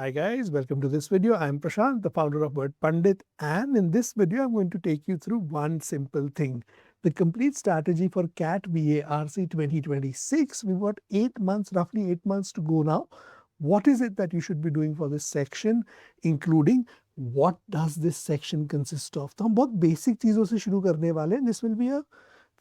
Hi guys, welcome to this video. I'm Prashant, the founder of Word Pandit, and in this video I'm going to take you through one simple thing. The complete strategy for CAT VARC 2026. We've got 8 months, roughly 8 months to go now. What is it that you should be doing for this section, including what does this section consist of? तो हम बहुत basic चीज़ों से शुरू करने वाले हैं. This will be a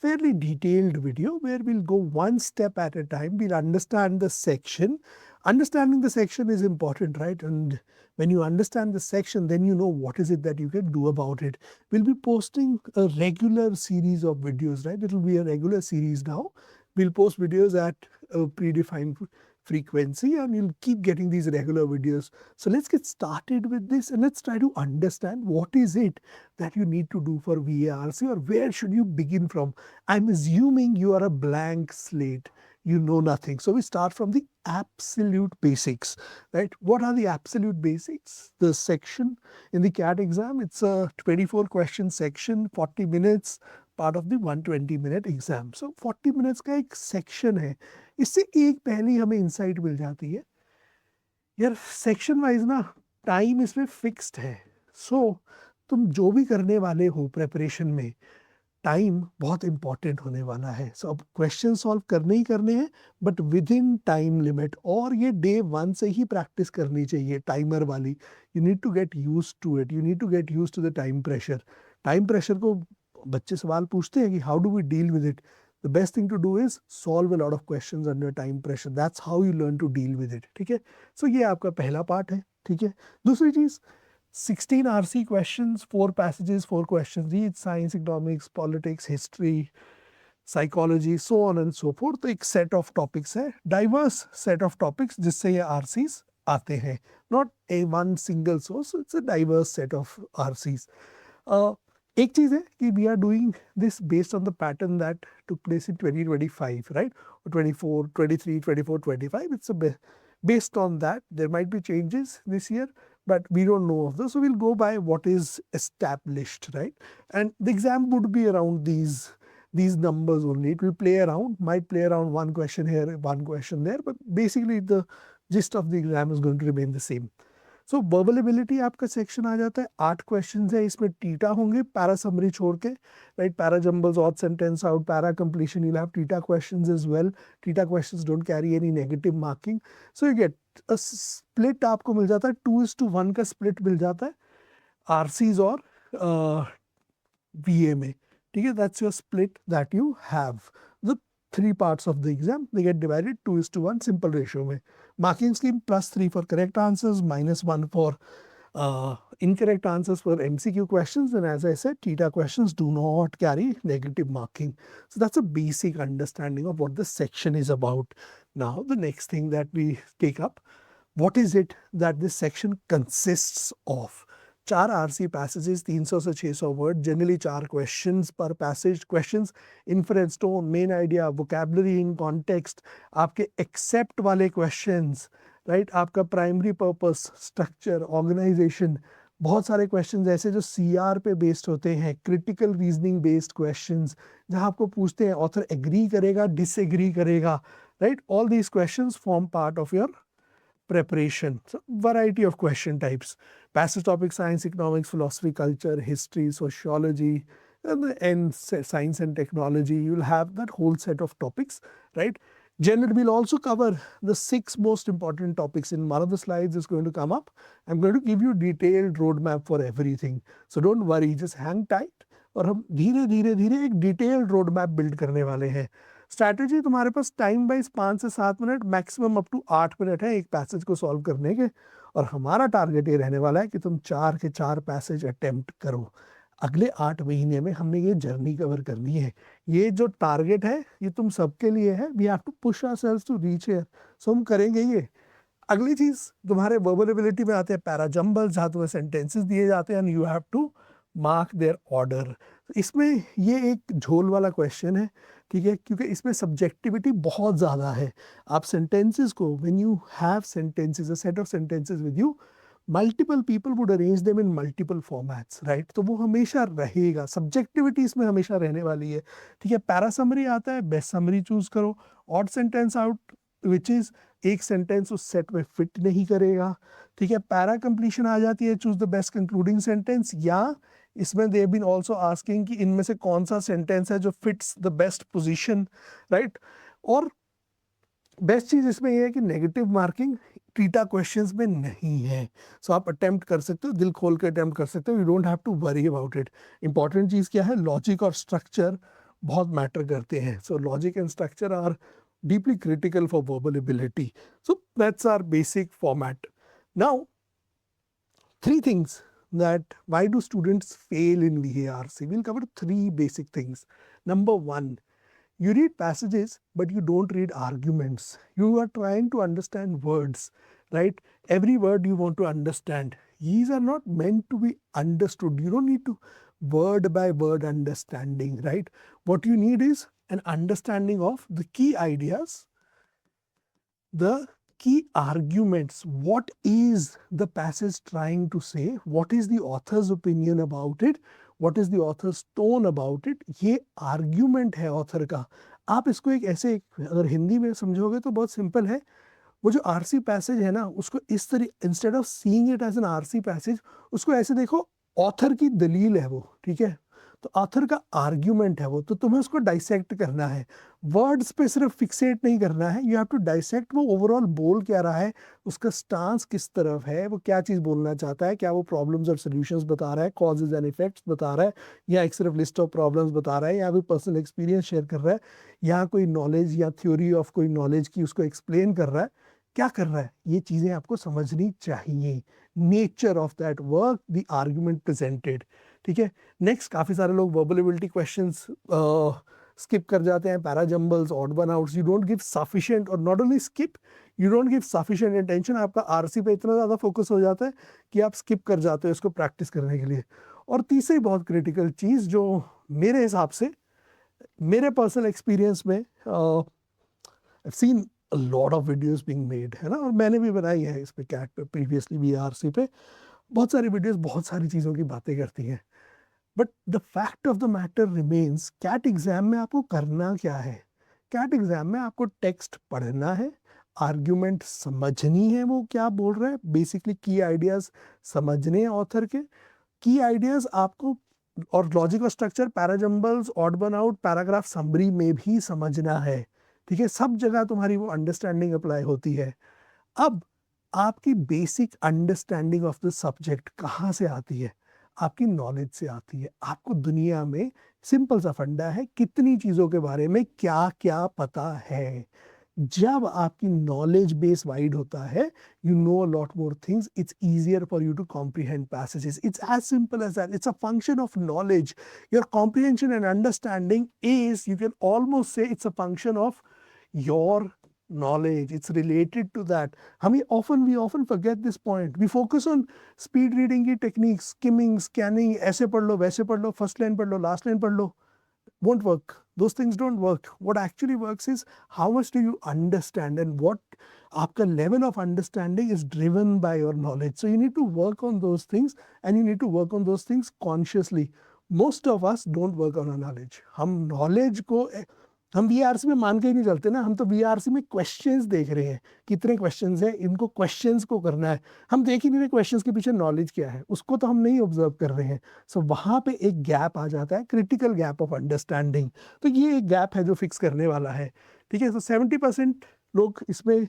fairly detailed video where we'll go one step at a time. We'll understand the section. Understanding the section is important, right? And when you understand the section, then you know what is it that you can do about it. We'll be posting a regular series of videos, right? It will be a regular series now. We'll post videos at a predefined frequency and you'll keep getting these regular videos. So let's get started with this and let's try to understand what is it that you need to do for VARC or where should you begin from. I'm assuming you are a blank slate. You know nothing. So we start from the absolute basics, right? What are the absolute basics? The section in the CAT exam, it's a 24 question section, 40 minutes, part of the 120-minute exam. So 40 minutes का एक section है. इससे एक पहली हमें insight मिल जाती है यार सेक्शन वाइज ना टाइम इसमें फिक्स्ड है. सो तुम जो भी करने वाले हो प्रेपरेशन में टाइम बहुत इंपॉर्टेंट होने वाला है. सो अब क्वेश्चन सॉल्व करने ही करने हैं but with in time limit. और ये डे 1 से ही प्रैक्टिस करनी चाहिए टाइमर वाली. You need to get use to it. You need to get use to the time pressure. Time pressure को बच्चे सवाल पूछते हैं कि how do we deal with it. The best thing to do is solve a lot of questions under time pressure. That's how you learn to deal with it. ठीक है. So ये आपका पहला पार्ट है. ठीक है. दूसरी चीज 16 RC questions, 4 passages, 4 questions each, science, economics, politics, history, psychology, so on and so forth. तो एक set of topics है, diverse set of topics जिससे ये RCs आते हैं. Not a one single source, it's a diverse set of RCs. एक चीज है कि we are doing this based on the pattern that took place in 2025, right? 24, 23, 24, 25. It's based on that. There might be changes this year, but we don't know of this. So we'll go by what is established, right? And the exam would be around these numbers only. It will play around, might play around one question here, one question there, but basically the gist of the exam is going to remain the same. So verbal ability आपका section आ जाता है. 8 questions है, इसमें theta होंगे para summary छोड़ के, right? Para jumbles, odd sentence out, para completion, you have TITA questions as well. TITA questions don't carry any negative marking. So you get a split आपको मिल जाता है. 2:1 का स्प्लिट मिल जाता है आरसीज और वीए में. ठीक है. That's your split that you have. The 3 parts of the exam, they get divided 2:1 simple ratio में. Marking scheme +3 for correct answers, -1 for incorrect answers for MCQ questions, and as I said, TETA questions do not carry negative marking. So that's a basic understanding of what the section is about. Now the next thing that we take up, what is it that this section consists of? 4 RC passages, 300 से 600 word, generally 4 questions पर passage. Questions inference, tone, main idea, vocabulary in context, आपके accept वाले questions, right? आपका primary purpose, structure, organisation. बहुत सारे questions ऐसे जो CR पे बेस्ड होते हैं, क्रिटिकल रीजनिंग बेस्ड क्वेश्चंस, जहां आपको पूछते हैं ऑथर एग्री करेगा, डिसएग्री करेगा, right? All these questions form part of your preparation. So variety of question types. Passage topic: science, economics, philosophy, culture, history, sociology, and science and technology. You'll have that whole set of topics, right? Generally, we'll also cover the 6 most important topics. In one of the slides is going to come up. I'm going to give you detailed roadmap for everything. So don't worry, just hang tight. और हम धीरे धीरे धीरे एक detailed road map build करने वाले हैं. Strategy तुम्हारे पास टाइम वाइज 5 से 7 minute, maximum up to 8 minute है एक पैसेज को सॉल्व करने के. और हमारा टारगेट ये रहने वाला है कि तुम 4 के 4 पैसेज अटेम्प्ट करो. अगले 8 महीने में हमने ये जर्नी कवर करनी है. ये जो टारगेट है ये तुम सबके लिए है. We have to push ourselves to reach here. So हम करेंगे ये. अगली चीज तुम्हारे वर्बल एबिलिटी में आते हैं पैरा जंबल्स, जहाँ तुम्हें सेंटेंसेस दिए जाते हैं and you have to mark their order. इसमें ये एक झोल वाला क्वेश्चन है, ठीक है, क्योंकि इसमें सब्जेक्टिविटी बहुत ज़्यादा है. आप सेंटेंसेस को, when you have sentences, a set of sentences with you, multiple people would arrange them in multiple formats, right? तो वो हमेशा रहेगा. सब्जेक्टिविटी इसमें हमेशा रहने वाली है. ठीक है. पैरा समरी आता है, बेस्ट समरी चूज करो. Odd sentence out, which is एक सेंटेंस उस सेट में फिट नहीं करेगा, ठीक है। पैरा कंप्लीशन आ जाती है, choose the best concluding sentence, या इसमें दे बीन ऑल्सो आस्किंग कि इनमें से कौन सा सेंटेंस है जो fits the best position, right. और बेस्ट चीज इसमें यह है कि नेगेटिव मार्किंग ट्रीटा क्वेश्चंस में नहीं है। सो आप अटेम्प्ट कर सकते हो, दिल खोल के अटेम्प्ट कर सकते हो, you don't have to worry about it. Important चीज क्या है, लॉजिक और स्ट्रक्चर बहुत मैटर करते हैं। So logic and structure are deeply critical for verbal ability. So that's our basic format. Now, three things that why do students fail in VARC? We'll cover three basic things. Number one, you read passages, but you don't read arguments. You are trying to understand words, right? Every word you want to understand. These are not meant to be understood. You don't need to word by word understanding, right? What you need is an understanding of the key ideas, the key arguments. What is the passage trying to say? What is the author's opinion about it? What is the author's tone about it? ये argument है author का। आप इसको एक ऐसे, अगर हिंदी में समझोगे तो बहुत सिंपल है। वो जो आरसी पैसेज है ना, उसको इस तरह, instead of seeing it as an RC passage, उसको ऐसे देखो, ऑथर की दलील है वो, ठीक है। तो ऑथर का आर्ग्यूमेंट है वो, तो तुम्हें उसको डाइसेक्ट करना है, वर्ड्स पे सिर्फ फिक्सेट नहीं करना है। यू हैव टू डाइसेक्ट वो ओवरऑल बोल क्या रहा है, उसका स्टांस किस तरफ है, वो क्या चीज़ बोलना चाहता है, क्या वो प्रॉब्लम्स और सॉल्यूशंस बता रहा है, कॉजेज एंड इफेक्ट्स बता रहा है, या एक सिर्फ लिस्ट ऑफ प्रॉब्लम्स बता रहा है, या कोई पर्सनल एक्सपीरियंस शेयर कर रहा है, या कोई नॉलेज या थ्योरी ऑफ कोई नॉलेज की उसको एक्सप्लेन कर रहा है, क्या कर रहा है। ये चीज़ें आपको समझनी चाहिए। Nature of that work, the argument presented, ठीक है। नेक्स्ट, काफ़ी सारे लोग वर्बल एबिलिटी क्वेश्चंस स्किप कर जाते हैं, parajumbles, odd one outs. You don't give sufficient, और not only skip, you don't give sufficient attention. आपका आरसी पे इतना ज़्यादा फोकस हो जाता है कि आप स्किप कर जाते हो इसको प्रैक्टिस करने के लिए। और तीसरी बहुत क्रिटिकल चीज़ जो मेरे हिसाब से, मेरे पर्सनल एक्सपीरियंस में, I've seen a lot of videos being made, है ना, और मैंने भी बनाई है इस पे, कैट पे, प्रीवियसली VARC पे बहुत सारी वीडियोस बहुत सारी चीज़ों की बातें करती हैं। But the fact of the matter remains, CAT exam में आपको करना क्या है। कैट एग्जाम में आपको टेक्स्ट पढ़ना है, आर्ग्यूमेंट समझनी है, वो क्या बोल रहा है, बेसिकली की आइडियाज समझने हैं ऑथर के, की आइडियाज आपको, और लॉजिक और structure, parajumbles, odd one out, paragraph summary में भी समझना है, ठीक है। सब जगह तुम्हारी वो अंडरस्टैंडिंग अप्लाई होती है। अब आपकी basic understanding of the subject कहाँ से आती है, आपकी नॉलेज से आती है। आपको दुनिया में, सिंपल सा फंडा है, कितनी चीज़ों के बारे में क्या क्या पता है। जब आपकी नॉलेज बेस वाइड होता है, you know a lot more things, it's easier for you to comprehend passages. It's as simple as that. It's a function of knowledge. Your comprehension and understanding is, you can almost say, it's a function of your knowledge. It's related to that. We often forget this point. We focus on speed reading की techniques, skimming, scanning, ऐसे पढ़ लो, वैसे पढ़ लो, first line पढ़ लो, last line पढ़ लो. Won't work. Those things don't work. What actually works is how much do you understand, and what आपका level of understanding is driven by your knowledge. So you need to work on those things, and you need to work on those things consciously. Most of us don't work on our knowledge. हम knowledge को, हम VRC में मान के ही नहीं चलते ना, हम तो VRC में क्वेश्चंस देख रहे हैं, कितने क्वेश्चंस हैं, इनको क्वेश्चंस को करना है। हम देख ही नहीं रहे क्वेश्चंस के पीछे नॉलेज क्या है, उसको तो हम नहीं ऑब्जर्व कर रहे हैं। सो वहाँ पे एक गैप आ जाता है, क्रिटिकल गैप ऑफ अंडरस्टैंडिंग। तो ये एक गैप है जो फिक्स करने वाला है, ठीक है। सो 70% लोग इसमें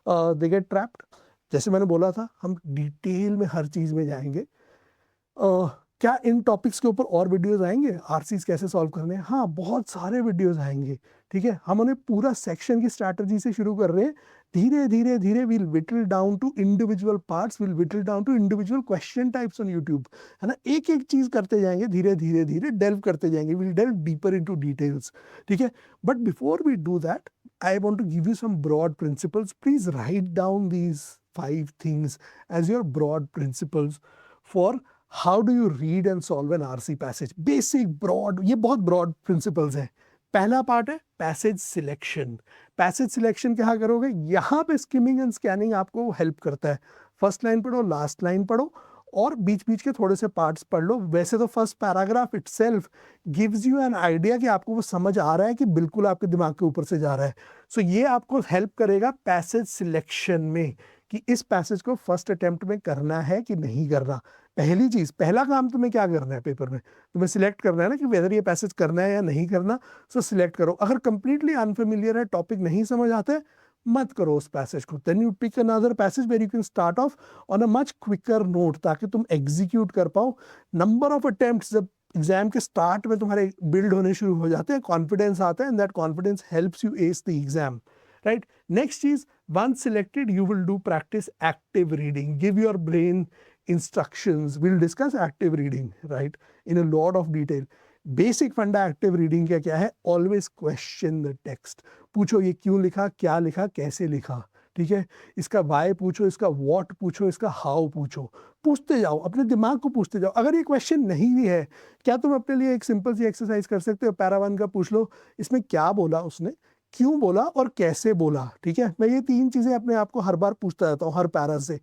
दे गेट ट्रैप्ड। जैसे मैंने बोला था, हम डिटेल में हर चीज़ में जाएंगे। क्या इन टॉपिक्स के ऊपर और वीडियोस आएंगे, आरसीज कैसे सॉल्व करने हैं? हाँ, बहुत सारे वीडियोस आएंगे, ठीक है। हम उन्हें पूरा सेक्शन की स्ट्रैटेजी से शुरू कर रहे हैं, धीरे धीरे धीरे will whittle down to individual parts, will whittle down to individual question types on YouTube, है ना। एक एक चीज करते जाएंगे, धीरे धीरे धीरे डेल्व करते जाएंगे, will delve deeper into details, ठीक है। But before we do that, I want to give you some broad principles. Please write down these 5 things as your broad principles for how do you read and solve an RC passage. Basic, broad, ये बहुत broad principles हैं. पहला part है passage selection. Passage selection क्या करोगे, यहाँ पे skimming and scanning आपको हेल्प करता है. फर्स्ट लाइन पढ़ो, लास्ट लाइन पढ़ो, और बीच बीच के थोड़े से पार्ट्स पढ़ लो। वैसे तो first paragraph itself gives you an idea कि आपको वो समझ आ रहा है कि बिल्कुल आपके दिमाग के ऊपर से जा रहा है। सो ये आपको हेल्प करेगा पैसेज सिलेक्शन में कि इस पैसेज को फर्स्ट अटेम्प्ट में करना है कि नहीं करना। पहली चीज, पहला काम तुम्हें क्या करना है पेपर में, तुम्हें सिलेक्ट करना है ना कि वेदर ये पैसेज करना है या नहीं करना। सो सिलेक्ट करो। अगर कंप्लीटली अनफेमिलियर है, टॉपिक नहीं समझ आता है, मत करो उस पैसेज को। Then you pick another passage where you can start off on a much quicker note, ताकि तुम एग्जीक्यूट कर पाओ। नंबर ऑफ अटेम्प्ट्स जब एग्जाम के स्टार्ट में तुम्हारे बिल्ड होने शुरू हो जाते हैं, कॉन्फिडेंस आता है, and that confidence helps U S the exam, right. Next चीज, once selected you will do practice active reading. Give your brain instructions. We'll discuss active reading, right, in a lot of detail. Basic फंडा active reading का क्या है? Always question the text. पूछो ये क्यों लिखा, क्या लिखा, कैसे लिखा, ठीक है। इसका वाई पूछो, इसका व्हाट पूछो, इसका हाउ पूछो। पूछते जाओ, अपने दिमाग को पूछते जाओ। अगर ये क्वेश्चन नहीं भी है, क्या तुम अपने लिए एक सिंपल सी एक्सरसाइज कर सकते हो? पैरा 1 का पूछ लो, इसमें क्या बोला उसने, क्यों बोला और कैसे बोला, ठीक है। मैं ये 3 चीजें अपने आप को हर बार पूछता रहता हूँ हर पैरा से।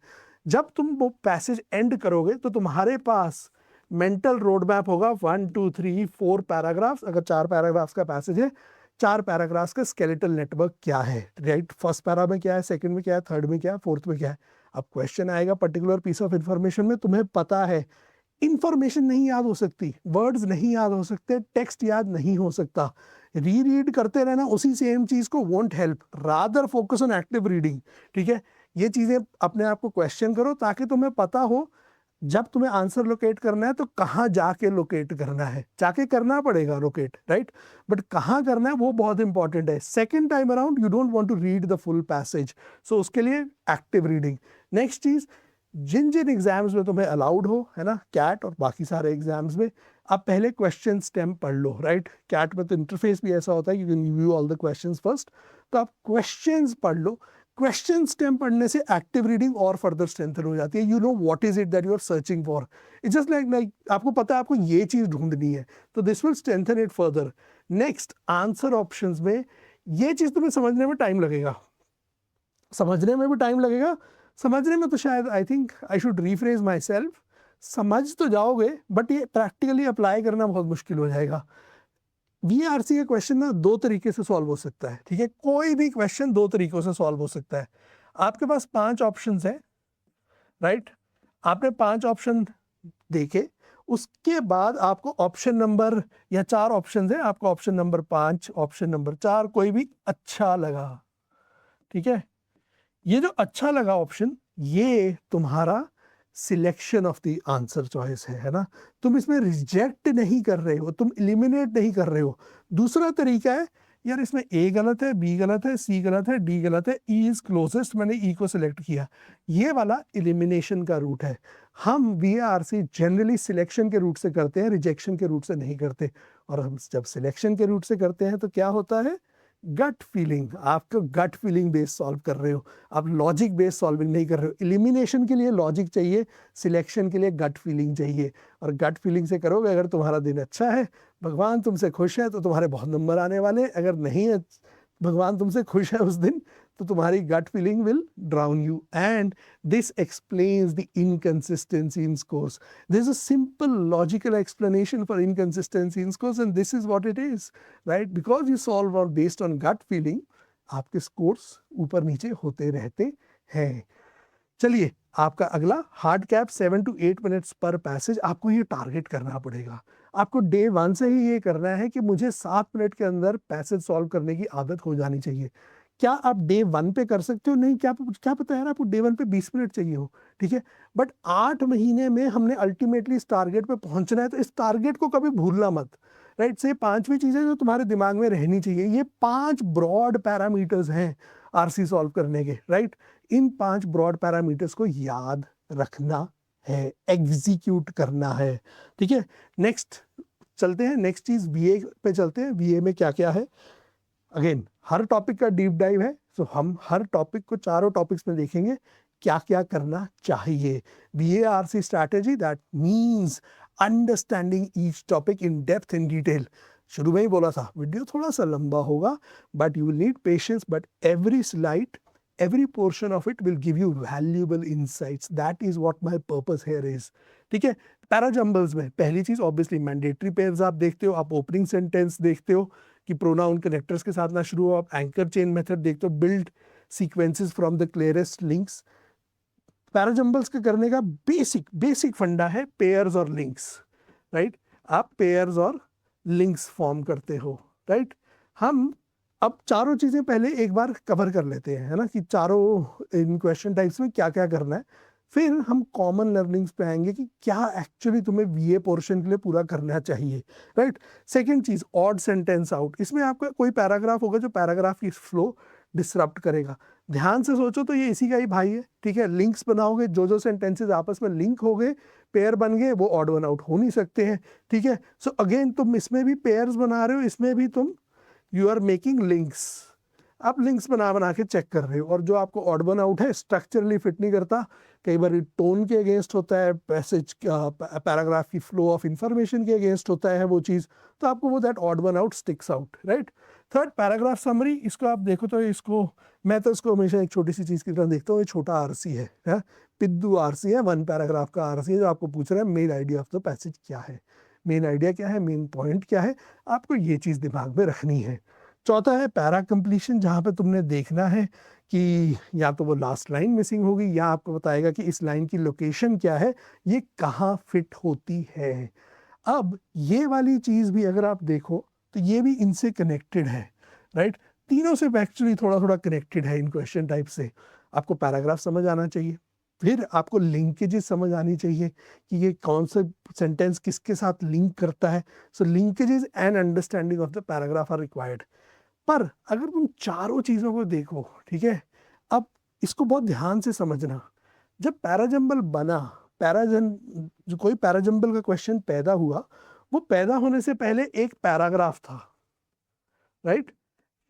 जब तुम वो पैसेज एंड करोगे तो तुम्हारे पास मेंटल रोड मैप होगा, 1 2 3 4 पैराग्राफ्स। अगर 4 पैराग्राफ्स का पैसेज है, 4 पैराग्राफ्स का स्केलेटल नेटवर्क क्या है, राइट। फर्स्ट पैरा में क्या है, सेकंड में क्या है, थर्ड में क्या है, फोर्थ में क्या है। अब क्वेश्चन आएगा पर्टिकुलर पीस ऑफ इंफॉर्मेशन में, तुम्हें पता है इंफॉर्मेशन नहीं याद हो सकती, वर्ड्स नहीं याद हो सकते, टेक्स्ट याद नहीं हो सकता। रीड करते रहना उसी सेम चीज को won't help, rather focus on active reading, ठीक है। ये चीजें अपने आप को क्वेश्चन करो ताकि तुम्हें पता हो जब तुम्हें आंसर लोकेट करना है तो कहाँ जाके लोकेट करना है। जाके करना पड़ेगा लोकेट, राइट, बट कहाँ करना है वो बहुत इंपॉर्टेंट है। Second time around you don't want to read the full passage, so उसके लिए एक्टिव रीडिंग। नेक्स्ट चीज, जिन जिन एग्जाम्स में तुम्हें अलाउड हो, है ना, कैट और बाकी सारे एग्जाम्स में, आप पहले क्वेश्चन स्टेम पढ़ लो, राइट। कैट में तो इंटरफेस भी ऐसा होता है, you can view all the questions first, तो आप क्वेश्चंस पढ़ लो। क्वेश्चन स्टेम पढ़ने से एक्टिव रीडिंग और फर्दर स्ट्रेंथन हो जाती है। You know what is it that you are searching for. It's just like आपको पता है आपको ये चीज ढूंढनी है, तो this will strengthen it further. Next, answer options में ये चीज तुम्हें समझने में टाइम लगेगा, समझने में भी टाइम लगेगा। समझने में तो शायद I think I should rephrase my self, समझ तो जाओगे बट ये प्रैक्टिकली अप्लाई करना बहुत मुश्किल हो जाएगा। वीआरसी का क्वेश्चन ना 2 तरीके से सॉल्व हो सकता है, ठीक है। कोई भी क्वेश्चन 2 तरीकों से सॉल्व हो सकता है। आपके पास 5 ऑप्शंस है, राइट। आपने 5 ऑप्शन देखे, उसके बाद आपको ऑप्शन नंबर, या 4 ऑप्शन है, आपको ऑप्शन नंबर 5, ऑप्शन नंबर 4 कोई भी अच्छा लगा, ठीक है। ये जो अच्छा लगा ऑप्शन, ये तुम्हारा selection of the answer choice है ना। तुम इसमें रिजेक्ट नहीं कर रहे हो, तुम एलिमिनेट नहीं कर रहे हो। दूसरा तरीका है, यार इसमें ए गलत है, बी गलत है, सी गलत है, डी गलत है, ई इज क्लोजेस्ट, मैंने ई को सिलेक्ट किया। ये वाला एलिमिनेशन का रूट है। हम वीआरसी जनरली सिलेक्शन के रूट से करते हैं, रिजेक्शन के रूट से नहीं करते। और हम जब सिलेक्शन के रूट से करते हैं तो क्या होता है, गट फीलिंग, आपको गट फीलिंग बेस्ड सॉल्व कर रहे हो, आप लॉजिक बेस्ड सॉल्विंग नहीं कर रहे हो। एलिमिनेशन के लिए लॉजिक चाहिए, सिलेक्शन के लिए गट फीलिंग चाहिए, और गट फीलिंग से करोगे। अगर तुम्हारा दिन अच्छा है, भगवान तुमसे खुश है, तो तुम्हारे बहुत नंबर आने वाले। अगर नहीं है, भगवान तुमसे खुश है उस दिन, तो तुम्हारी gut feeling will drown you, and this explains the inconsistency in scores. There's a simple logical explanation for inconsistency in scores, and this is what it is, right? Because you solve all based on gut feeling, आपके scores ऊपर नीचे होते रहते हैं। चलिए, आपका अगला hard cap 7 to 8 minutes पर पैसेज। आपको ये टारगेट करना पड़ेगा, आपको डे 1 से ही ये करना है कि मुझे 7 मिनट के अंदर पैसेज सॉल्व करने की आदत हो जानी चाहिए। क्या आप डे 1 पे कर सकते हो? नहीं, क्या पता यार आपको डे 1 पे 20 मिनट चाहिए हो, ठीक है। बट 8 महीने में हमने अल्टीमेटली इस टारगेट पे पहुंचना है, तो इस टारगेट को कभी भूलना मत, राइट। से 5वीं चीजें जो तुम्हारे दिमाग में रहनी चाहिए, ये 5 ब्रॉड पैरामीटर्स हैं आरसी सॉल्व करने के, राइट। इन 5 ब्रॉड पैरामीटर्स को याद रखना है, एग्जीक्यूट करना है, ठीक है। नेक्स्ट चलते हैं, नेक्स्ट चीज वीए पे चलते हैं। वीए में क्या क्या है, अगेन हर टॉपिक का डीप डाइव है, तो हम हर टॉपिक को चारों टॉपिक्स में देखेंगे क्या क्या करना चाहिए। VARC strategy, that means understanding each topic in depth in detail. शुरू में ही बोला था वीडियो थोड़ा सा लंबा होगा, but you will need patience, but every slide every portion of it will give you valuable insights. That is what my purpose here is. ठीक है, पैराजम्बल्स में पहली चीज ऑब्वियसली मैंडेटरी पेयर्स आप देखते हो, आप ओपनिंग सेंटेंस देखते हो कि प्रोनाउन कनेक्टर्स के साथ ना शुरू हो, आप एंकर चेन मेथड देखते हो, build sequences from the clearest links. Parajumbles के करने का बेसिक फंडा है पेयर्स और लिंक्स, राइट. आप पेयर्स और लिंक्स फॉर्म करते हो, राइट. हम अब चारों चीजें पहले एक बार कवर कर लेते हैं, है ना, कि चारों इन क्वेश्चन टाइप्स में क्या क्या करना है. फिर हम कॉमन लर्निंग्स पे आएंगे कि क्या एक्चुअली तुम्हें वीए पोर्शन के लिए पूरा करना चाहिए, राइट. सेकंड चीज, ऑड सेंटेंस आउट. इसमें आपका कोई पैराग्राफ होगा जो पैराग्राफ की फ्लो डिसरप्ट करेगा. ध्यान से सोचो तो ये इसी का ही भाई है, ठीक है. लिंक्स बनाओगे, जो सेंटेंसेस आपस में लिंक हो गए, पेयर बन गए, वो ऑड वन आउट हो नहीं सकते हैं, ठीक है. सो अगेन तुम इसमें भी पेयर्स बना रहे हो, इसमें भी तुम यू आर मेकिंग लिंक्स. आप लिंक्स बना के चेक कर रहे हो, और जो आपको ऑड वन आउट है स्ट्रक्चरली फिट नहीं करता, कई बार टोन के अगेंस्ट होता है, पैसेज पैराग्राफ की फ्लो ऑफ इंफॉर्मेशन के अगेंस्ट होता है वो चीज़, तो आपको वो that odd one out sticks out, right. Third, paragraph summary. इसको आप देखो तो इसको, मैं तो इसको हमेशा एक छोटी सी चीज़ की तरह देखता हूँ. ये छोटा आरसी है, पिद्दू आरसी है, वन पैराग्राफ का आरसी है, जो आपको पूछ रहा है main idea of the passage क्या है, मेन आइडिया क्या है, मेन पॉइंट क्या है. आपको ये चीज़ दिमाग में रखनी है. चौथा है पैरा कंप्लीशन, जहाँ पे तुमने देखना है कि या तो वो लास्ट लाइन मिसिंग होगी, या आपको बताएगा कि इस लाइन की लोकेशन क्या है, ये कहाँ फिट होती है. अब ये वाली चीज़ भी अगर आप देखो तो ये भी इनसे कनेक्टेड है, राइट. तीनों से एक्चुअली थोड़ा थोड़ा कनेक्टेड है इन क्वेश्चन टाइप से. आपको पैराग्राफ समझ आना चाहिए, फिर आपको लिंकेजेस समझ आनी चाहिए कि ये कौन सा सेंटेंस किसके साथ लिंक करता है. So linkages and understanding of the paragraph are required. पर अगर तुम चारों चीज़ों को देखो, ठीक है, अब इसको बहुत ध्यान से समझना. जब पैराजम्बल बना, जो कोई पैराजम्बल का क्वेश्चन पैदा हुआ, वो पैदा होने से पहले एक पैराग्राफ था, राइट.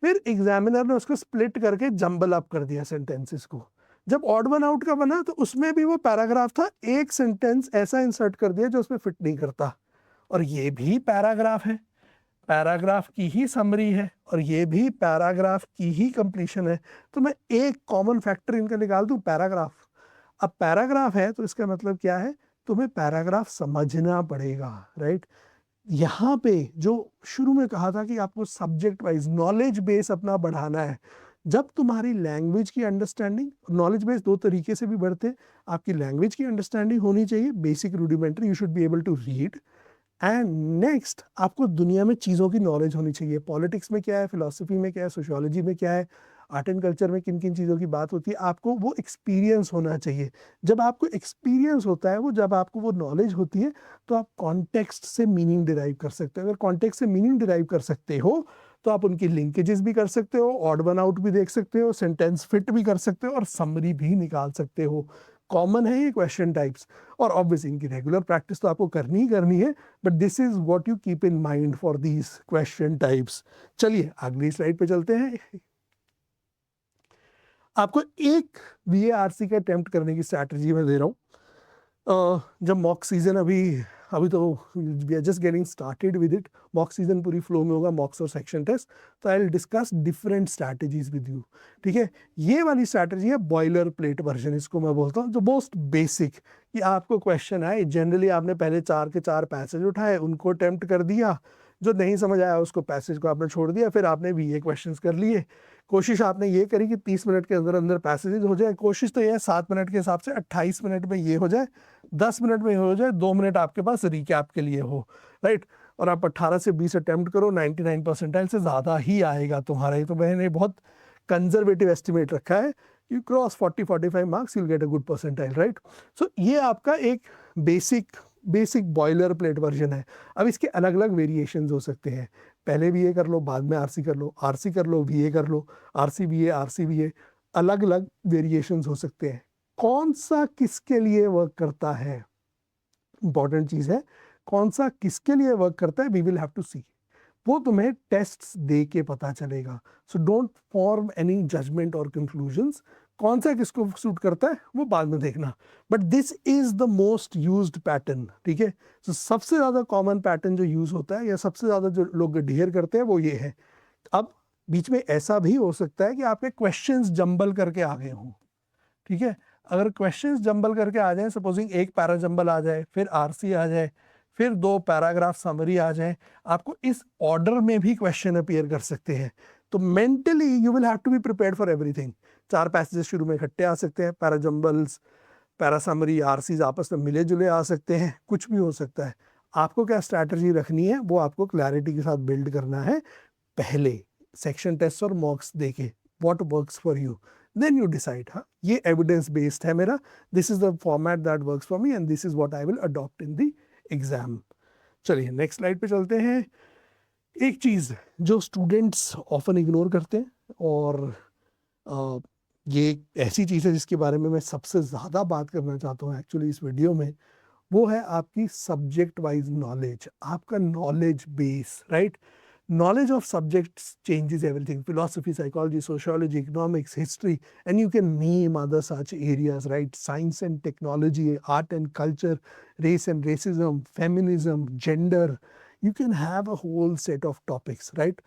फिर एग्जामिनर ने उसको स्प्लिट करके जंबल अप कर दिया सेंटेंसेस को. जब ऑड वन आउट का बना तो उसमें भी वो पैराग्राफ था, एक सेंटेंस ऐसा इंसर्ट कर दिया जो उसमें फिट नहीं करता, और ये भी पैराग्राफ है, पैराग्राफ की ही समरी है, और ये भी पैराग्राफ की ही कंप्लीशन है. तो मैं एक कॉमन फैक्टर इनका निकाल दूं, पैराग्राफ. अब पैराग्राफ है तो इसका मतलब क्या है, तुम्हें पैराग्राफ समझना पड़ेगा, राइट. यहाँ पे जो शुरू में कहा था कि आपको सब्जेक्ट वाइज नॉलेज बेस अपना बढ़ाना है. जब तुम्हारी लैंग्वेज की अंडरस्टैंडिंग, नॉलेज बेस दो तरीके से भी बढ़ते हैं. आपकी लैंग्वेज की अंडरस्टैंडिंग होनी चाहिए, basic rudimentary, you should be able to read. And next, आपको दुनिया में चीज़ों की नॉलेज होनी चाहिए. पॉलिटिक्स में क्या है, फिलॉसफी में क्या है, सोशियोलॉजी में क्या है, आर्ट एंड कल्चर में किन किन चीज़ों की बात होती है, आपको वो एक्सपीरियंस होना चाहिए. जब आपको एक्सपीरियंस होता है, वो जब आपको वो नॉलेज होती है, तो आप कॉन्टेक्स्ट से मीनिंग डिराइव कर सकते हो. अगर कॉन्टेक्स्ट से मीनिंग डिराइव कर सकते हो तो आप उनकी लिंकेजेस भी कर सकते हो, ऑड वन आउट भी देख सकते हो, सेंटेंस फिट भी कर सकते हो, और समरी भी निकाल सकते हो. कॉमन है ये क्वेश्चन टाइप्स, और ऑब्वियसली इनकी रेगुलर प्रैक्टिस तो आपको करनी ही करनी है, but this is what you keep in mind for these question types. चलिए अगली स्लाइड पे चलते हैं. आपको एक VARC का अटेम्प्ट करने की स्ट्रैटेजी मैं दे रहा हूँ. जब मॉक सीजन अभी तो we are just getting started with it, mock season पूरी फ्लो में होगा, मॉक्स और सेक्शन टेस्ट, तो I will discuss different strategies with you, ठीक है. ये वाली स्ट्रैटेजी है बॉयलर प्लेट वर्जन, इसको मैं बोलता हूँ, जो मोस्ट बेसिक, कि आपको क्वेश्चन आए, जनरली आपने पहले 4 के 4 पैसेज उठाए, उनको अटेम्प्ट कर दिया, जो नहीं समझ आया उसको पैसेज को आपने छोड़ दिया, फिर आपने VA क्वेश्चंस कर लिए. कोशिश आपने ये करी कि 30 मिनट के अंदर अंदर पैसेज हो जाए. कोशिश तो ये है 7 मिनट के हिसाब से 28 मिनट में ये हो जाए, 10 मिनट में हो जाए, 2 मिनट आपके पास रिकैप के लिए हो, राइट. और आप 18 से 20 अटेम्प्ट करो, 99 परसेंटाइल से ज़्यादा ही आएगा तुम्हारा. ये तो मैंने बहुत कंजर्वेटिव एस्टिमेट रखा है. You cross 40-45 marks, you get a good percentile, right. So ये आपका एक बेसिक बॉयलर प्लेट वर्जन है. अब इसके अलग अलग वेरिएशंस हो सकते हैं. पहले VA कर लो, बाद में RC कर लो, RC कर लो, VA कर लो, RC VA, RC VA, अलग अलग वेरिएशंस हो सकते हैं. कौन सा किसके लिए वर्क करता है, इंपॉर्टेंट चीज़ है, कौन सा किसके लिए वर्क करता है, we will have to see. वो तुम्हें टेस्ट्स दे के पता चलेगा. So don't form any judgement और कंक्लूजन्स. कौन सा किसको सूट करता है वो बाद में देखना, but this is the most used pattern, ठीक है. सो सबसे ज़्यादा कॉमन पैटर्न जो यूज़ होता है, या सबसे ज़्यादा जो लोग ढेर करते हैं, वो ये है. अब बीच में ऐसा भी हो सकता है कि आपके क्वेश्चंस जंबल करके आ गए हों, ठीक है। अगर क्वेश्चंस जंबल करके आ जाए, सपोजिंग एक पैरा जंबल आ जाए, फिर आरसी आ जाए, फिर 2 पैराग्राफ समरी आ जाए, आपको इस ऑर्डर में भी क्वेश्चन अपीयर कर सकते हैं। तो mentally you will have to be prepared for everything. 4 passages शुरू में इकट्ठे आ सकते हैं, para jumbles, para summary, RCs आपस में मिले जुले आ सकते हैं, कुछ भी हो सकता है। आपको क्या स्ट्रैटेजी रखनी है वो आपको क्लैरिटी के साथ बिल्ड करना है पहले, सेक्शन टेस्ट और मॉक्स देके, what works for you, then you decide. हाँ, ये एविडेंस बेस्ड है मेरा, this is the format that works for me and this is what I will adopt in the exam. चलिए नेक्स्ट स्लाइड पे चलते हैं। एक चीज जो स्टूडेंट्स ऑफन इग्नोर करते हैं, और ये ऐसी चीज है जिसके बारे में मैं सबसे ज्यादा बात करना चाहता हूँ एक्चुअली इस वीडियो में, वो है आपकी सब्जेक्ट वाइज नॉलेज, आपका knowledge base, right. Knowledge of subjects changes everything. Philosophy, psychology, sociology, economics, history, and you can name other such areas, right? Science and technology, art and culture, race and racism, feminism, gender. You can have a whole set of topics, right?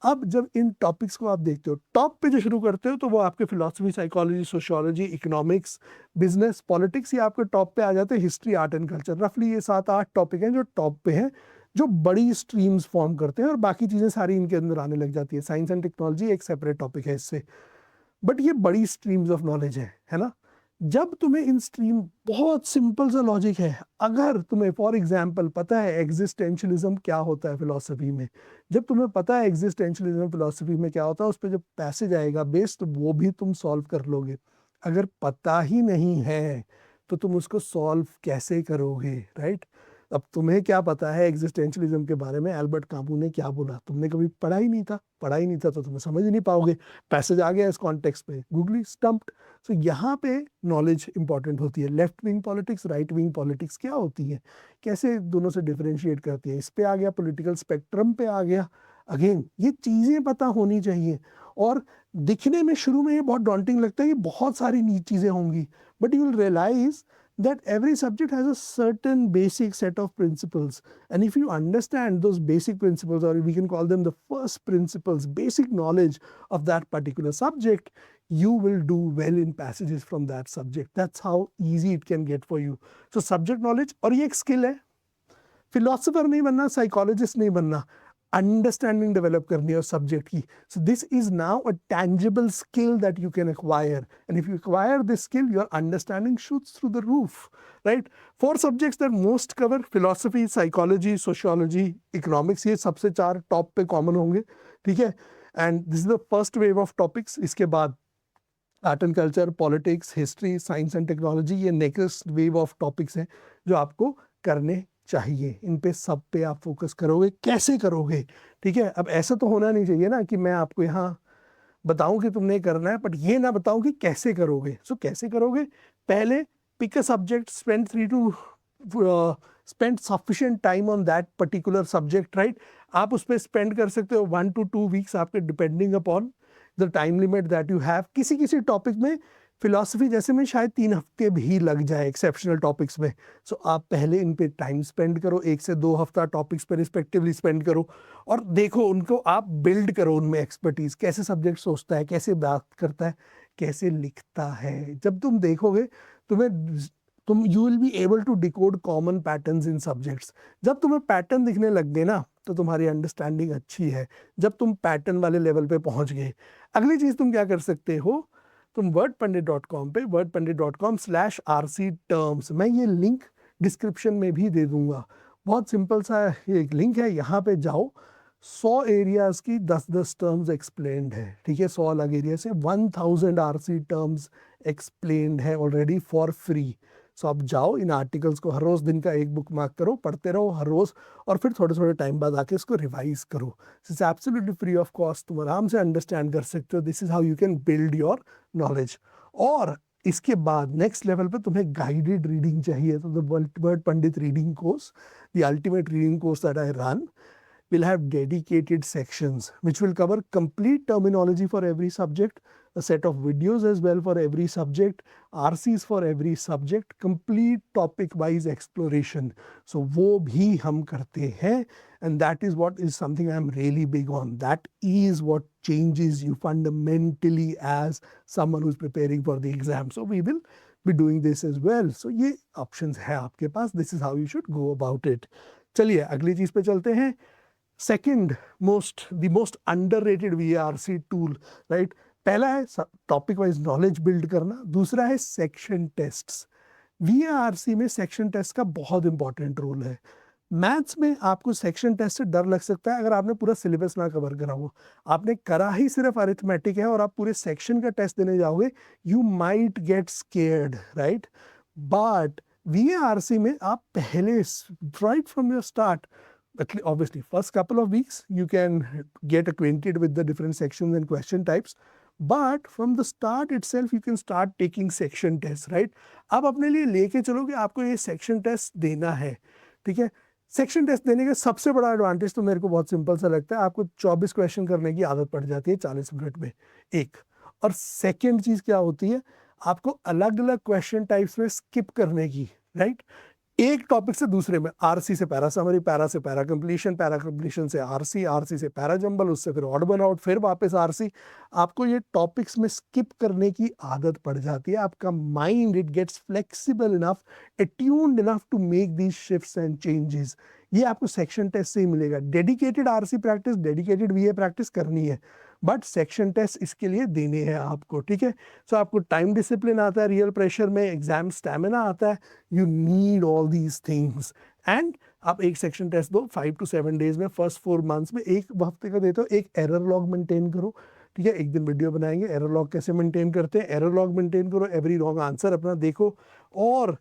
अब जब इन topics को आप देखते हो, top पे जो शुरू करते हो तो वो आपके philosophy, psychology, sociology, economics, business, politics, ये आपके टॉप पे आ जाते हैं। हिस्ट्री, आर्ट एंड कल्चर, रफली ये 7-8 टॉपिक हैं जो टॉप पे हैं, जो बड़ी स्ट्रीम्स फॉर्म करते हैं, और बाकी चीज़ें सारी इनके अंदर आने लग जाती है। साइंस एंड टेक्नोलॉजी एक सेपरेट टॉपिक है इससे, बट ये बड़ी स्ट्रीम्स ऑफ नॉलेज है ना। जब तुम्हें इन स्ट्रीम, बहुत सिंपल सा लॉजिक है, अगर तुम्हें फॉर एग्जांपल पता है एग्जिस्टेंशलिज्म क्या होता है फिलॉसफी में, जब तुम्हें पता है एग्जिस्टेंशलिज्म फिलॉसफी में क्या होता है, उस पर जब पैसेज आएगा बेस्ड, वो भी तुम सॉल्व कर लोगे। अगर पता ही नहीं है तो तुम उसको सॉल्व कैसे करोगे, राइट। अब तुम्हें क्या पता है एग्जिस्टेंशलिज्म के बारे में, एल्बर्ट कामू ने क्या बोला, तुमने कभी पढ़ा ही नहीं था, तो तुम्हें समझ ही नहीं पाओगे। पैसेज आ गया इस कॉन्टेक्स्ट पे, गूगली स्टम्प्ड। सो यहाँ पे नॉलेज इंपॉर्टेंट होती है। Left wing politics, right wing politics क्या होती है, कैसे दोनों से डिफरेंशिएट करती है, इस पे आ गया, पॉलिटिकल स्पेक्ट्रम पे आ गया। अगेन ये चीज़ें पता होनी चाहिए। और दिखने में शुरू में ये बहुत डॉन्टिंग लगता है कि बहुत सारी नी चीज़ें होंगी, but you will realise that every subject has a certain basic set of principles, and if you understand those basic principles, or we can call them the first principles, basic knowledge of that particular subject, you will do well in passages from that subject. That's how easy it can get for you. So subject knowledge, और ये एक skill है, philosopher नहीं बनना, psychologist नहीं बनना, understanding develop करनी है सब्जेक्ट की। So this is now a tangible skill that you can acquire, and if you acquire this skill your understanding shoots through the roof, right. 4 subjects that most cover, philosophy, psychology, sociology, economics, ये सबसे 4 top पे common होंगे, ठीक है। And this is the first wave of topics. इसके बाद art and culture, politics, history, science and technology, ये next wave of topics हैं जो आपको करने चाहिए। इन पे सब पे आप फोकस करोगे, कैसे करोगे, ठीक है। अब ऐसा तो होना नहीं चाहिए ना कि मैं आपको यहाँ बताऊं कि तुमने करना है, बट ये ना बताऊं कि कैसे करोगे। सो कैसे करोगे, पहले pick a subject, spend sufficient time on that particular subject, right. आप उस पर स्पेंड कर सकते हो 1 to 2 वीक्स, आपके depending upon the time limit that you have. किसी किसी टॉपिक में, फिलॉसफी जैसे में शायद 3 हफ्ते भी लग जाए एक्सेप्शनल टॉपिक्स में। सो आप पहले इन पे टाइम स्पेंड करो, 1 से 2 हफ्ता टॉपिक्स पे रिस्पेक्टिवली स्पेंड करो, और देखो उनको, आप बिल्ड करो उनमें एक्सपर्टीज, कैसे सब्जेक्ट सोचता है, कैसे बात करता है, कैसे लिखता है। जब तुम देखोगे, you will be able to decode common patterns in subjects. जब तुम्हें पैटर्न दिखने लग गए ना, तो तुम्हारी अंडरस्टैंडिंग अच्छी है। जब तुम पैटर्न वाले लेवल पे पहुंच गए, अगली चीज तुम क्या कर सकते हो, तुम wordpandit.com पे wordpandit.com/rc टर्म्स, मैं ये लिंक डिस्क्रिप्शन में भी दे दूंगा। बहुत सिंपल सा एक लिंक है, यहाँ पे जाओ, 100 एरियाज की 10-10 टर्म्स एक्सप्लेन्ड है, ठीक है। 100 अलग एरिया से 1000 आरसी टर्म्स एक्सप्लेन्ड है ऑलरेडी फॉर फ्री। सो आप जाओ, इन आर्टिकल्स को हर रोज दिन का एक बुक मार्क करो, पढ़ते रहो हर रोज, और फिर थोड़े थोड़े टाइम बाद आके इसको रिवाइज करो। It's absolutely free of cost, तुम आराम से अंडरस्टैंड कर सकते हो। This is how you can build your knowledge. और इसके बाद नेक्स्ट लेवल पे तुम्हें गाइडेड रीडिंग चाहिए, तो the word Pandit reading course, the ultimate reading course that I run, will have dedicated sections which will cover complete terminology for every subject, a set of videos as well for every subject, RCs for every subject, complete topic wise exploration. So वो भी हम करते हैं, and that is what is something I'm really big on. That is what changes you fundamentally as someone who's preparing for the exam. So we will be doing this as well. So ये options है आपके पास. This is how you should go about it. चलिए अगली चीज पे चलते हैं. Second the most underrated VARC tool, right? पहला है टॉपिक वाइज नॉलेज बिल्ड करना, दूसरा है सेक्शन टेस्ट्स. VARC में सेक्शन टेस्ट का बहुत इंपॉर्टेंट रोल है. मैथ्स में आपको सेक्शन टेस्ट से डर लग सकता है अगर आपने पूरा सिलेबस ना कवर करा हो. आपने करा ही सिर्फ अरिथमेटिक है और आप पूरे सेक्शन का टेस्ट देने जाओगे, you might get scared, right? But VARC में आप पहले right from your start, obviously first couple of weeks you can get acquainted with the different sections and question types, but from the start itself you can start taking section tests, right? आप अपने लिए लेके चलो कि आपको ये section test देना है, ठीक है? सेक्शन टेस्ट देने का सबसे बड़ा एडवांटेज तो मेरे को बहुत सिंपल सा लगता है, आपको 24 क्वेश्चन करने की आदत पड़ जाती है 40 मिनट में एक. और सेकेंड चीज क्या होती है, आपको अलग अलग क्वेश्चन टाइप्स में स्किप करने की, राइट? एक टॉपिक से दूसरे में, आरसी से पैरा समरी, पैरा से पैरा कंप्लीशन से आरसी, आरसी से पैरा जंबल, उससे फिर ऑड वन आउट, फिर वापस आरसी. आपको ये टॉपिक्स में स्किप करने की आदत पड़ जाती है. आपका mind it gets flexible enough, attuned enough to make these shifts and changes. ये आपको सेक्शन टेस्ट से ही मिलेगा. Dedicated RC practice, dedicated VA practice करनी है, बट सेक्शन टेस्ट इसके लिए देने हैं आपको, ठीक है? सो आपको टाइम डिसिप्लिन आता है, रियल प्रेशर में एग्जाम स्टैमिना आता है. You need all these things. And आप एक सेक्शन टेस्ट दो 5 to 7 डेज में, फर्स्ट 4 months में, एक हफ्ते का देते हो. एक एरर लॉग मेंटेन करो, ठीक है? एक दिन वीडियो बनाएंगे एरर लॉग कैसे मेंटेन करते हैं. एरर लॉग मेंटेन करो, एवरी रॉन्ग आंसर अपना देखो और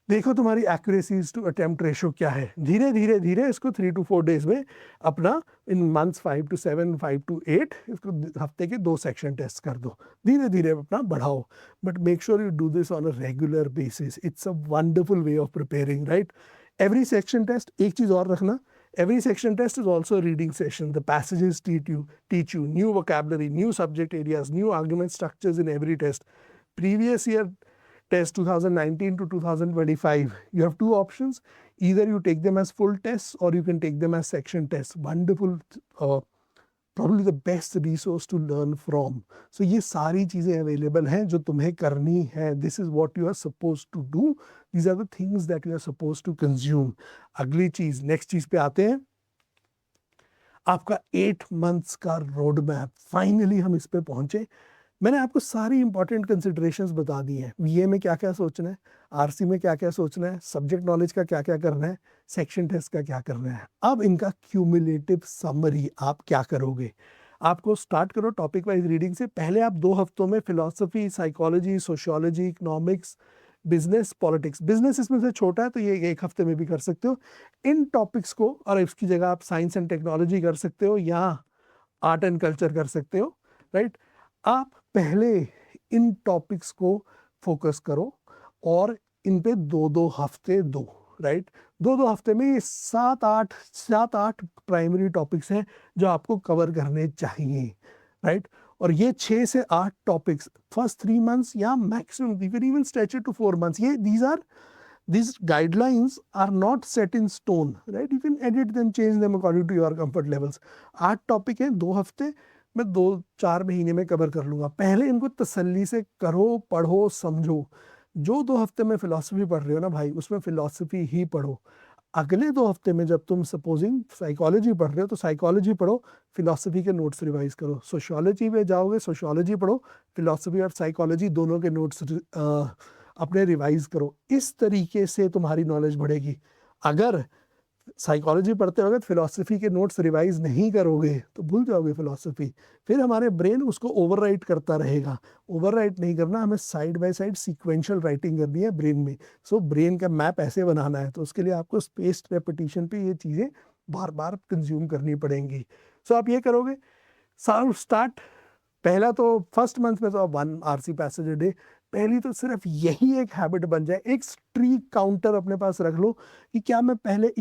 देखो तुम्हारी एक्यूरेसीज टू अटेम्प्ट रेशो क्या है. धीरे धीरे धीरे इसको 3 to 4 डेज में अपना, इन मंथ्स 5 to 7, 5 to 8, इसको हफ्ते के 2 सेक्शन टेस्ट कर दो. धीरे धीरे अपना बढ़ाओ, but make sure you do this on a regular basis. It's a wonderful way of preparing, right? Every section test, एक चीज और रखना, every section test is also a reading session. The passages teach you new vocabulary, new subject areas, new argument structures in every test. Previous year test 2019 to 2025, you have two options. Either you take them as full tests or you can take them as section tests. Wonderful, probably the best resource to learn from. So ये सारी चीजें available हैं जो तुम्हें करनी है. This is what you are supposed to do. These are the things that you are supposed to consume. अगली चीज, नेक्स्ट चीज पे आते हैं, आपका 8 months का रोड मैप. फाइनली हम इस पे पहुंचे. मैंने आपको सारी इंपॉर्टेंट कंसिडरेशंस बता दी हैं. वीए में क्या क्या सोचना है, आरसी में क्या क्या सोचना है, सब्जेक्ट नॉलेज का क्या क्या करना है, सेक्शन टेस्ट का क्या करना है. अब इनका क्यूमुलेटिव समरी आप क्या करोगे. आपको स्टार्ट करो टॉपिक वाइज रीडिंग से. पहले आप 2 हफ्तों में philosophy, psychology, sociology, economics, business, politics, business इसमें से छोटा है तो ये 1 हफ्ते में भी कर सकते हो इन टॉपिक्स को, और इसकी जगह आप साइंस एंड टेक्नोलॉजी कर सकते हो या आर्ट एंड कल्चर कर सकते हो, राइट? आप पहले इन टॉपिक्स को फोकस करो और इन पे 2-2 हफ्ते दो, राइट? 2-2 हफ्ते में ये 7-8 प्राइमरी टॉपिक्स हैं जो आपको कवर करने चाहिए, राइट? और ये 6 से 8 टॉपिक्स फर्स्ट 3 months या maximum you can even stretch it to 4 months. ये these guidelines are not set in stone, right? You can edit them, change them according to your comfort levels. 8 topic हैं, 2 हफ्ते, मैं 2-4 महीने में cover कर लूंगा. पहले इनको तसल्ली से करो, पढ़ो, समझो. जो 2 हफ्ते में फिलॉसफी पढ़ रहे हो ना भाई, उसमें फिलॉसफी ही पढ़ो. अगले 2 हफ्ते में जब तुम सपोजिंग साइकोलॉजी पढ़ रहे हो तो साइकोलॉजी पढ़ो, फिलॉसफी के नोट्स रिवाइज करो. सोशियोलॉजी में जाओगे, सोशियोलॉजी पढ़ो, फिलॉसफी और साइकोलॉजी दोनों के नोट्स अपने रिवाइज करो. इस तरीके से तुम्हारी नॉलेज बढ़ेगी. अगर साइकोलॉजी पढ़ते होगे तो फिलॉसफी के नोट्स रिवाइज नहीं करोगे तो भूल जाओगे फिलॉसफी. फिर हमारे ब्रेन उसको ओवरराइट करता रहेगा. ओवरराइट नहीं करना, हमें side by side sequential writing करनी है ब्रेन में. सो ब्रेन का मैप ऐसे बनाना है तो उसके लिए आपको स्पेस्ड रेपिटेशन पे ये चीज़ें बार बार कंज्यूम करनी पड़ेंगी. सो आप ये करोगे. स्टार्ट पहला तो फर्स्ट मंथ में तो आप 1 RC पैसेज अ डे, पहली तो सिर्फ यही एक हैबिट बन जाए, एक स्ट्रीक काउंटर अपने पास रख लो कि क्या मैं पहले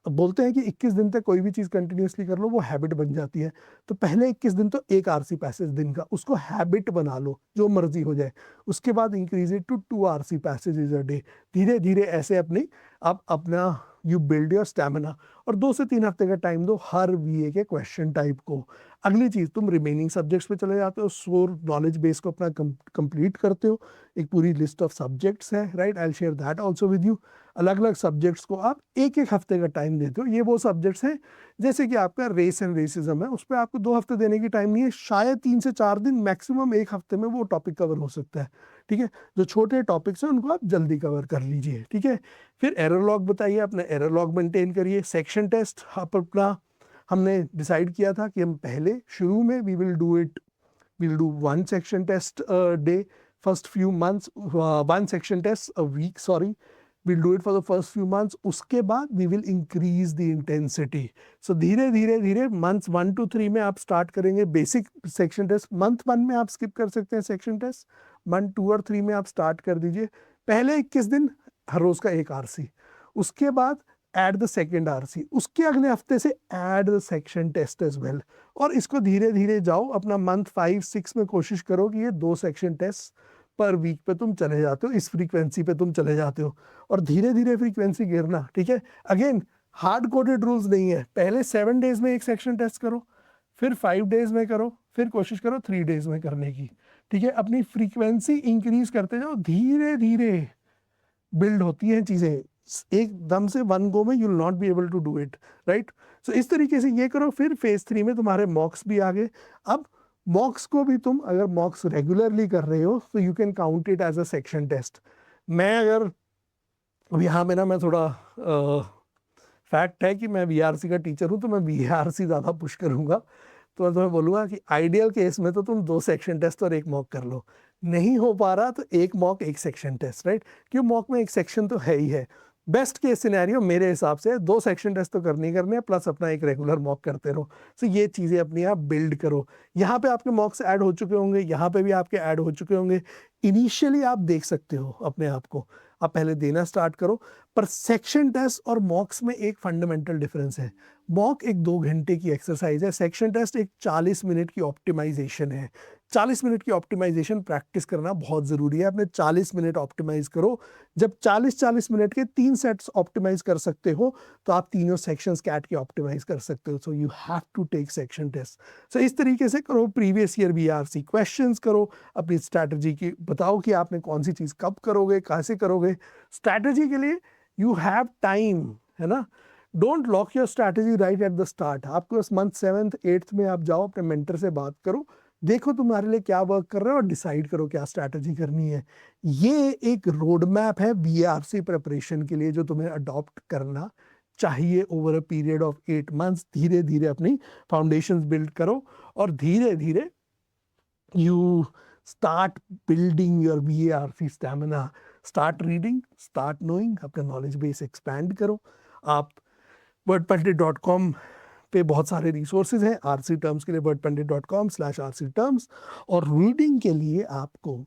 बोलते हैं कि 21 दिन तक कोई भी चीज़ कंटिन्यूसली कर लो वो हैबिट बन जाती है। तो पहले 21 दिन तो एक आरसी पैसेज दिन का, उसको हैबिट बना लो, जो मर्जी हो जाए। उसके बाद increase it to 2 RC passages a day. धीरे धीरे ऐसे अपनी आप अपना यू बिल्ड योर स्टैमिना। और 2 से 3 हफ्ते का टाइम दो हर वीए के क्वेश्चन टाइप को। अगली चीज, तुम रिमेनिंग सब्जेक्ट्स पे चले जाते हो, सोर नॉलेज बेस को अपना कंप्लीट करते हो। एक पूरी लिस्ट ऑफ सब्जेक्ट्स है, right, I will share that also with you. अलग अलग सब्जेक्ट्स को आप एक एक हफ्ते का टाइम देते हो। ये वो सब्जेक्ट्स हैं जैसे कि आपका रेस एंड रेसिज्म है, उस पर आपको 2 हफ्ते देने की टाइम नहीं है, शायद 3 से 4 दिन, मैक्सिमम एक हफ्ते में वो टॉपिक कवर हो सकता है। ठीक है, जो छोटे टॉपिक्स हैं उनको आप जल्दी कवर कर लीजिए। ठीक है, फिर एरर लॉग बताइए, अपना एरर लॉग मेंटेन करिए। सेक्शन टेस्ट आप अपना, हमने डिसाइड किया था कि हम पहले शुरू में we'll do one section test a day, first few months, one section test a week, sorry, we'll do it for the first few months. उसके बाद we will increase the intensity. So धीरे धीरे धीरे months 1 to 3 में आप start करेंगे basic section test. Month 1 में आप स्किप कर सकते हैं सेक्शन टेस्ट, मंथ 2 और 3 में आप स्टार्ट कर दीजिए। पहले 21 दिन हर रोज का एक आरसी, उसके बाद एड द सेकेंड आरसी, उसके अगले हफ्ते से add the section test as well. और इसको धीरे धीरे जाओ, अपना मंथ 5-6 में कोशिश करो कि ये 2 सेक्शन टेस्ट पर वीक पे तुम चले जाते हो, इस फ्रीक्वेंसी पे तुम चले जाते हो। और धीरे धीरे फ्रीक्वेंसी गिरना। ठीक है, अगेन हार्ड कोडेड रूल्स नहीं है, पहले 7 डेज में एक सेक्शन टेस्ट करो, फिर 5 डेज में करो, फिर कोशिश करो 3 डेज में करने की। ठीक है, अपनी फ्रीक्वेंसी इंक्रीज करते जाओ, धीरे धीरे बिल्ड होती हैं चीजें, एकदम से वन गो में you will not be able to do it, right. So इस तरीके से ये करो। फिर फेज 3 में तुम्हारे मॉक्स भी आ गए। अब मॉक्स को भी तुम अगर मॉक्स रेगुलरली कर रहे हो तो you can count it as a section test. मैं अगर अब यहाँ में ना, मैं थोड़ा फैक्ट है कि मैं वीआरसी का टीचर हूँ, तो मैं वीआरसी ज़्यादा पुश करूँगा। तो मैं तुम्हें बोलूँगा कि आइडियल केस में तो तुम 2 सेक्शन टेस्ट और एक मॉक कर लो। नहीं हो पा रहा तो एक मॉक एक सेक्शन टेस्ट, राइट, क्यों मॉक में एक सेक्शन तो है ही है। बेस्ट केस सिनेरियो मेरे हिसाब से 2 सेक्शन टेस्ट तो करने ही करने हैं, प्लस अपना एक रेगुलर मॉक करते रहो। सो ये चीज़ें अपनी आप बिल्ड करो। यहाँ पे आपके मॉक्स ऐड हो चुके होंगे, यहाँ पे भी आपके ऐड हो चुके होंगे। इनिशियली आप देख सकते हो अपने आप को, आप पहले देना स्टार्ट करो। पर सेक्शन टेस्ट और मॉक्स में एक फंडामेंटल डिफरेंस है। मॉक एक 2 घंटे की एक्सरसाइज है, सेक्शन टेस्ट एक 40 मिनट की ऑप्टिमाइजेशन है। 40 मिनट की ऑप्टिमाइजेशन प्रैक्टिस करना बहुत ज़रूरी है। अपने 40 मिनट ऑप्टिमाइज करो। जब 40-40 मिनट के 3 सेट्स ऑप्टिमाइज कर सकते हो तो आप तीनों सेक्शंस कैट के ऑप्टिमाइज कर सकते हो। So you have to take section test. So इस तरीके से करो, प्रीवियस ईयर वीआरसी क्वेश्चंस करो, अपनी स्ट्रैटेजी की बताओ कि आपने कौन सी चीज़ कब करोगे, कैसे करोगे। स्ट्रैटेजी के लिए यू हैव टाइम, है ना। Don't lock your strategy right at the start. आपको इस मंथ 7th-8th में आप जाओ, अपने मेंटर से बात करो, देखो तुम्हारे लिए क्या वर्क कर रहा है और डिसाइड करो क्या स्ट्रैटेजी करनी है। ये एक रोड मैप है वीआरसी प्रिपरेशन के लिए जो तुम्हें अडॉप्ट करना चाहिए over a period of 8 months. धीरे धीरे अपनी फाउंडेशंस बिल्ड करो और धीरे धीरे you start building your VARC stamina. Start reading, start knowing, अपना नॉलेज बेस एक्सपैंड करो। आप wordpandit.com पे बहुत सारे रिसोर्सेज हैं आरसी टर्म्स के लिए, wordpandit.com/rc terms। और रीडिंग के लिए आपको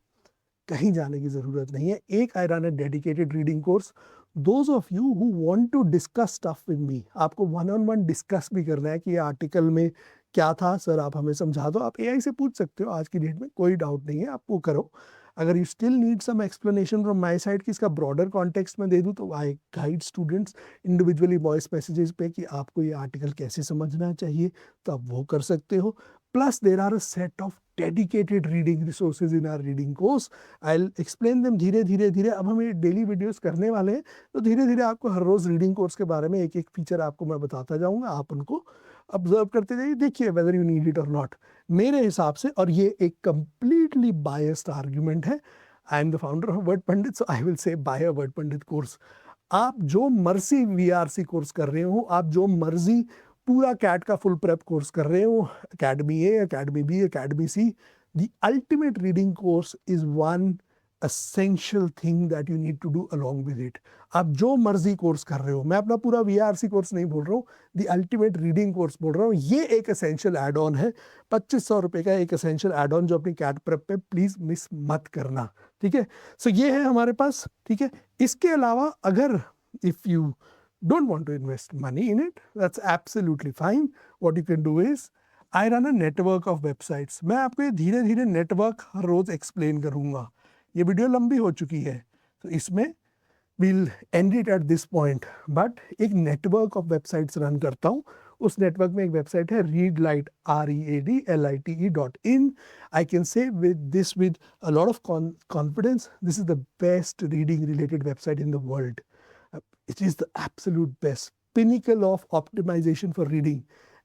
कहीं जाने की ज़रूरत नहीं है। एक I run a dedicated reading course. Those of you who want to discuss stuff with me, आपको 1-on-1 डिस्कस भी करना है कि ये आर्टिकल में क्या था सर, आप हमें समझा दो। आप एआई से पूछ सकते हो, आज की डेट में कोई डाउट नहीं है, आप वो करो। अगर you still need some explanation from my side कि इसका ब्रॉडर कॉन्टेक्स्ट में दे दूं, तो I guide students individually voice messages पे कि आपको ये आर्टिकल कैसे समझना चाहिए, तो आप वो कर सकते हो। Plus there are a set of dedicated reading resources in our reading course. I will explain them धीरे धीरे धीरे। अब हम ये डेली वीडियोस करने वाले हैं, तो धीरे धीरे आपको हर रोज रीडिंग कोर्स के बारे में एक एक फीचर आपको मैं बताता जाऊंगा। आप उनको ऑब्जर्व करते जाइए, देखिए वेदर यू नीड इट और नॉट। मेरे हिसाब से, और ये एक कंप्लीटली बायस्ड आर्ग्यूमेंट है, I am the founder of Word Pandit, so I will say buy a Word Pandit course. आप जो मर्जी वीआरसी कोर्स कर रहे हो, आप जो मर्जी पूरा कैट का फुल प्रेप कोर्स कर रहे हो, academy A, academy B, academy C, the ultimate reading course is one essential thing that you need to do along with it। आप जो मर्जी कोर्स कर रहे हो, मैं अपना पूरा वीआरसी कोर्स नहीं बोल रहा हूँ, द अल्टीमेट रीडिंग कोर्स बोल रहा हूँ। ये एक एसेंशियल एड ऑन है, 2500 रुपए का एक एसेंशियल एड ऑन जो अपनी कैट प्रेप पे प्लीज मिस मत करना। ठीक है, सो ये है हमारे पास, ठीक है। इसके अलावा अगर if you don't want to invest money in it, that's absolutely fine. What you can do is, I run a network of websites. मैं आपको ये धीरे धीरे नेटवर्क हर रोज एक्सप्लेन करूंगा। ये वीडियो लंबी हो चुकी है, तो इसमें we'll end it at this point. But एक नेटवर्क ऑफ वेबसाइट्स रन करता हूँ। उस नेटवर्क में एक वेबसाइट है readlight, readlite.in. I can say with this with a lot of confidence, this is the best reading related website in the world. It is the absolute best pinnacle of optimization for reading.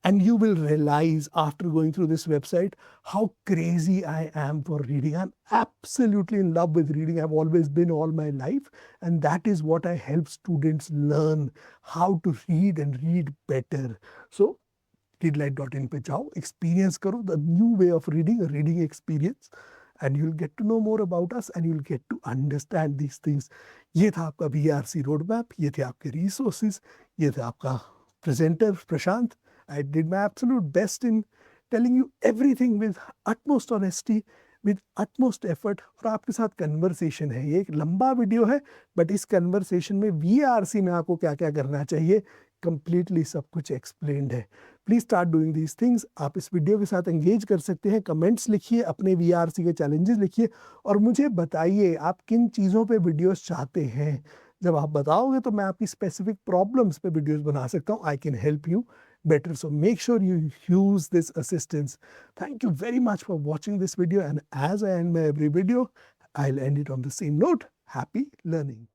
And you will realize after going through this website how crazy I am for reading. I'm absolutely in love with reading. I've always been all my life. And that is what I help students learn, how to read and read better. So readlight.in पे जाओ, experience करो the new way of reading, a reading experience. And you'll get to know more about us and you'll get to understand these things. ये था आपका VRC roadmap, ये थे आपके resources, ये थे आपका presenter Prashant. I did my absolute best in telling you everything with utmost honesty, with utmost effort. और आपके साथ conversation है, ये एक लंबा वीडियो है, बट इस conversation में VRC में आपको क्या क्या करना चाहिए कंप्लीटली सब कुछ एक्सप्लेन्ड है. Please start doing these things. आप इस वीडियो के साथ एंगेज कर सकते हैं, कमेंट्स लिखिए, अपने VRC के चैलेंजेस लिखिए और मुझे बताइए आप किन चीज़ों पे वीडियोस चाहते हैं. जब आप बताओगे तो मैं आपकी स्पेसिफिक प्रॉब्लम्स पे वीडियोस बना सकता हूँ. I can help you better. So make sure you use this assistance. Thank you very much for watching this video, and as I end my every video, I'll end it on the same note. Happy learning.